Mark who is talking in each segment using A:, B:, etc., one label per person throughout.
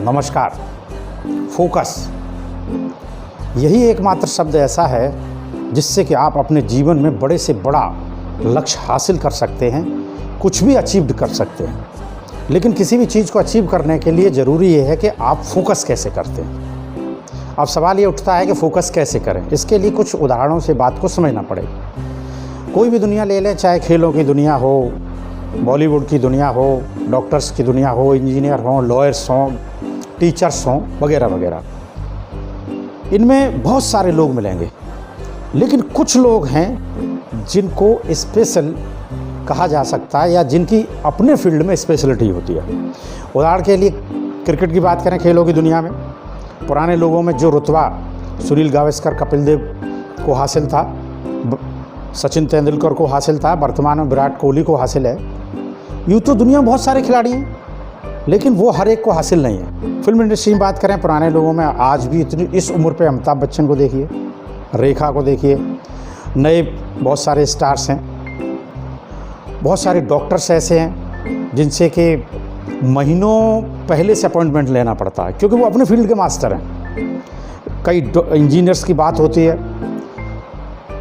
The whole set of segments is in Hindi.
A: नमस्कार। फोकस यही एकमात्र शब्द ऐसा है जिससे कि आप अपने जीवन में बड़े से बड़ा लक्ष्य हासिल कर सकते हैं, कुछ भी अचीव कर सकते हैं। लेकिन किसी भी चीज़ को अचीव करने के लिए ज़रूरी ये है कि आप फोकस कैसे करते हैं। अब सवाल ये उठता है कि फोकस कैसे करें। इसके लिए कुछ उदाहरणों से बात को समझना पड़ेगा। कोई भी दुनिया ले लें, चाहे खेलों की दुनिया हो, बॉलीवुड की दुनिया हो, डॉक्टर्स की दुनिया हो, इंजीनियर हों, लॉयर्स हों, टीचर्स हों, वगैरह वगैरह। इनमें बहुत सारे लोग मिलेंगे, लेकिन कुछ लोग हैं जिनको स्पेशल कहा जा सकता है या जिनकी अपने फील्ड में स्पेशलिटी होती है। उदाहरण के लिए क्रिकेट की बात करें, खेलों की दुनिया में पुराने लोगों में जो रुतबा सुनील गावस्कर, कपिल देव को हासिल था, सचिन तेंदुलकर को हासिल था, वर्तमान में विराट कोहली को हासिल है। यूँ तो दुनिया में बहुत सारे खिलाड़ी हैं, लेकिन वो हर एक को हासिल नहीं है। फिल्म इंडस्ट्री में बात करें, पुराने लोगों में आज भी इतनी इस उम्र पे अमिताभ बच्चन को देखिए, रेखा को देखिए, नए बहुत सारे स्टार्स हैं। बहुत सारे डॉक्टर्स ऐसे हैं जिनसे कि महीनों पहले से अपॉइंटमेंट लेना पड़ता है, क्योंकि वो अपने फील्ड के मास्टर हैं। कई इंजीनियर्स की बात होती है,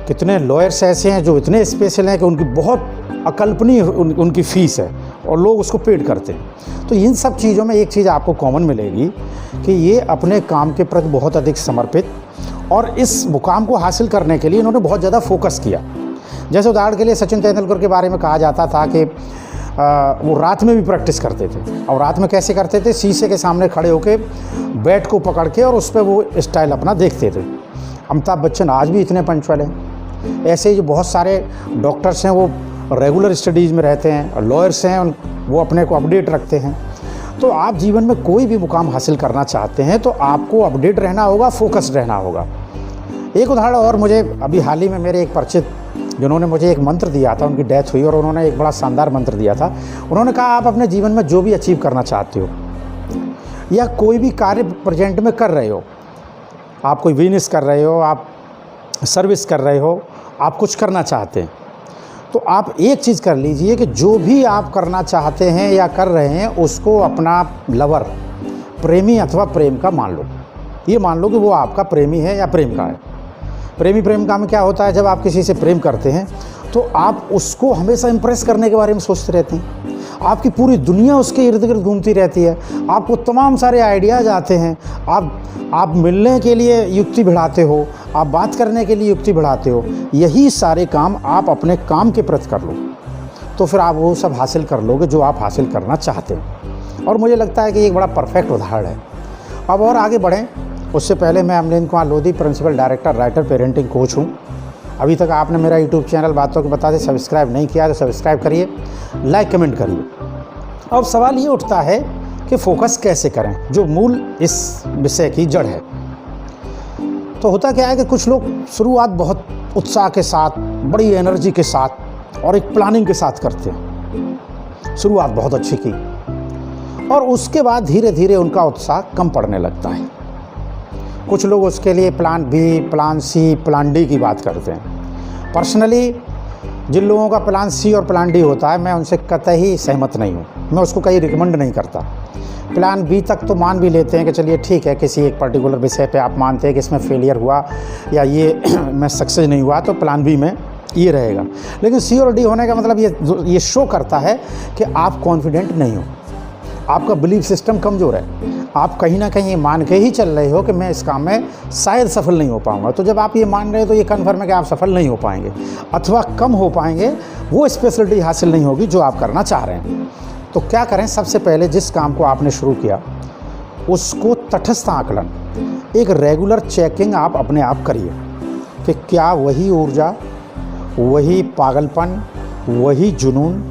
A: कितने लॉयर्स ऐसे हैं जो इतने स्पेशल हैं कि उनकी बहुत अकल्पनीय उनकी फ़ीस है और लोग उसको पेड करते हैं। तो इन सब चीज़ों में एक चीज़ आपको कॉमन मिलेगी कि ये अपने काम के प्रति बहुत अधिक समर्पित, और इस मुकाम को हासिल करने के लिए इन्होंने बहुत ज़्यादा फोकस किया। जैसे उदाहरण के लिए सचिन तेंदुलकर के बारे में कहा जाता था कि वो रात में भी प्रैक्टिस करते थे। और रात में कैसे करते थे? शीशे के सामने खड़े होकर बैट को पकड़ के और उस पर वो स्टाइल अपना देखते थे। अमिताभ बच्चन आज भी इतने पंचुअल हैं। ऐसे ही जो बहुत सारे डॉक्टर्स हैं वो रेगुलर स्टडीज़ में रहते हैं, और लॉयर्स हैं वो अपने को अपडेट रखते हैं। तो आप जीवन में कोई भी मुकाम हासिल करना चाहते हैं तो आपको अपडेट रहना होगा, फोकस्ड रहना होगा। एक उदाहरण और, मुझे अभी हाल ही में मेरे एक परिचित जिन्होंने मुझे एक मंत्र दिया था, उनकी डेथ हुई और उन्होंने एक बड़ा शानदार मंत्र दिया था। उन्होंने कहा, आप अपने जीवन में जो भी अचीव करना चाहते हो या कोई भी कार्य प्रेजेंट में कर रहे हो, आप कोई बिजनेस कर रहे हो, आप सर्विस कर रहे हो, आप कुछ करना चाहते हैं, तो आप एक चीज़ कर लीजिए कि जो भी आप करना चाहते हैं या कर रहे हैं उसको अपना लवर, प्रेमी अथवा प्रेम का मान लो। ये मान लो कि वो आपका प्रेमी है या प्रेम का है। प्रेमी प्रेम का में क्या होता है, जब आप किसी से प्रेम करते हैं तो आप उसको हमेशा इम्प्रेस करने के बारे में सोचते रहते हैं। आपकी पूरी दुनिया उसके इर्द गिर्द घूमती रहती है, आपको तमाम सारे आइडियाज़ आते हैं। आप मिलने के लिए युक्ति बढ़ाते हो, आप बात करने के लिए युक्ति बढ़ाते हो। यही सारे काम आप अपने काम के प्रति कर लो, तो फिर आप वो सब हासिल कर लोगे जो आप हासिल करना चाहते हो। और मुझे लगता है कि एक बड़ा परफेक्ट उदाहरण है। अब और आगे बढ़ें उससे पहले मैं Amarinder Kumar Lodhi, principal director, writer, parenting coach हूँ। अभी तक आपने मेरा यूट्यूब चैनल बातों के बताते सब्सक्राइब नहीं किया तो सब्सक्राइब करिए, लाइक कमेंट करिए। अब सवाल ये उठता है कि फोकस कैसे करें, जो मूल इस विषय की जड़ है। तो होता क्या है कि कुछ लोग शुरुआत बहुत उत्साह के साथ, बड़ी एनर्जी के साथ और एक प्लानिंग के साथ करते हैं। शुरुआत बहुत अच्छी की और उसके बाद धीरे धीरे उनका उत्साह कम पड़ने लगता है। कुछ लोग उसके लिए plan B, plan C, plan D की बात करते हैं। पर्सनली जिन लोगों का प्लान सी और प्लान डी होता है, मैं उनसे कतई सहमत नहीं हूँ। मैं उसको कहीं रिकमेंड नहीं करता। प्लान बी तक तो मान भी लेते हैं कि चलिए ठीक है, किसी एक पर्टिकुलर विषय पे आप मानते हैं कि इसमें फेलियर हुआ या ये मैं सक्सेस नहीं हुआ, तो प्लान बी में ये रहेगा। लेकिन सी और डी होने का मतलब ये शो करता है कि आप कॉन्फिडेंट नहीं हो, आपका बिलीफ सिस्टम कमज़ोर है। आप कहीं ना कहीं मान के ही चल रहे हो कि मैं इस काम में शायद सफल नहीं हो पाऊंगा। तो जब आप ये मान रहे हो तो ये कन्फर्म है कि आप सफल नहीं हो पाएंगे अथवा कम हो पाएंगे, वो स्पेशलिटी हासिल नहीं होगी जो आप करना चाह रहे हैं। तो क्या करें? सबसे पहले जिस काम को आपने शुरू किया उसको तटस्थ आकलन, एक रेगुलर चेकिंग आप अपने आप करिए कि क्या वही ऊर्जा, वही पागलपन, वही जुनून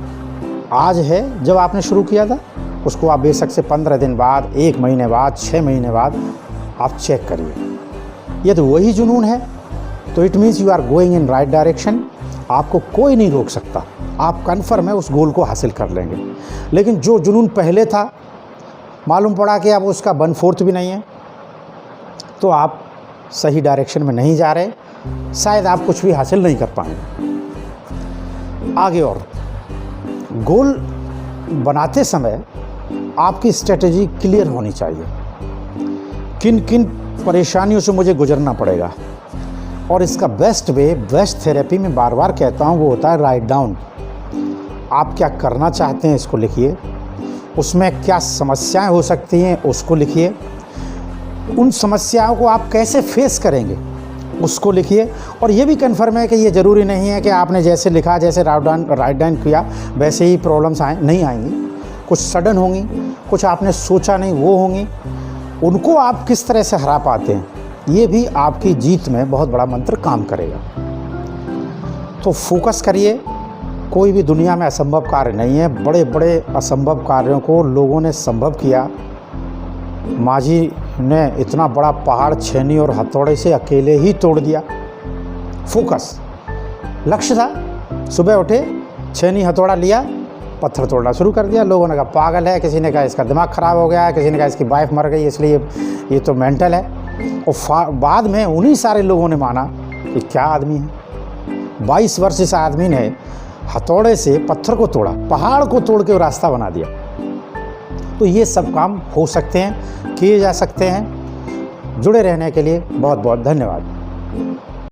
A: आज है जब आपने शुरू किया था। उसको आप बेशक से 15 दिन बाद, 1 महीने बाद, 6 महीने बाद आप चेक करिए। यदि वही जुनून है तो it means you are going in right direction. आपको कोई नहीं रोक सकता, आप कन्फर्म है उस गोल को हासिल कर लेंगे। लेकिन जो जुनून पहले था, मालूम पड़ा कि अब उसका 1/4 भी नहीं है, तो आप सही डायरेक्शन में नहीं जा रहे, शायद आप कुछ भी हासिल नहीं कर पाएंगे। आगे और गोल बनाते समय आपकी स्ट्रेटजी क्लियर होनी चाहिए। किन किन परेशानियों से मुझे गुजरना पड़ेगा, और इसका बेस्ट वे, बेस्ट थेरेपी में बार बार कहता हूँ, वो होता है राइट डाउन। आप क्या करना चाहते हैं इसको लिखिए, उसमें क्या समस्याएं हो सकती हैं उसको लिखिए, उन समस्याओं को आप कैसे फेस करेंगे उसको लिखिए। और ये भी कन्फर्म है कि ये ज़रूरी नहीं है कि आपने जैसे लिखा, जैसे राइट डाउन किया वैसे ही प्रॉब्लम्स नहीं आएंगी। कुछ सडन होंगी, कुछ आपने सोचा नहीं वो होंगी। उनको आप किस तरह से हरा पाते हैं, ये भी आपकी जीत में बहुत बड़ा मंत्र काम करेगा। तो फोकस करिए। कोई भी दुनिया में असंभव कार्य नहीं है। बड़े बड़े असंभव कार्यों को लोगों ने संभव किया। माझी ने इतना बड़ा पहाड़ छेनी और हथौड़े से अकेले ही तोड़ दिया। फोकस, लक्ष्य था। सुबह उठे, छेनी हथौड़ा लिया, पत्थर तोड़ना शुरू कर दिया। लोगों ने कहा पागल है, किसी ने कहा इसका दिमाग ख़राब हो गया है, किसी ने कहा इसकी वाइफ मर गई इसलिए ये तो मेंटल है। और बाद में उन्हीं सारे लोगों ने माना कि क्या आदमी है। 22 वर्ष इस आदमी ने हथौड़े से पत्थर को तोड़ा, पहाड़ को तोड़ के रास्ता बना दिया। तो ये सब काम हो सकते हैं, किए जा सकते हैं। जुड़े रहने के लिए बहुत बहुत धन्यवाद।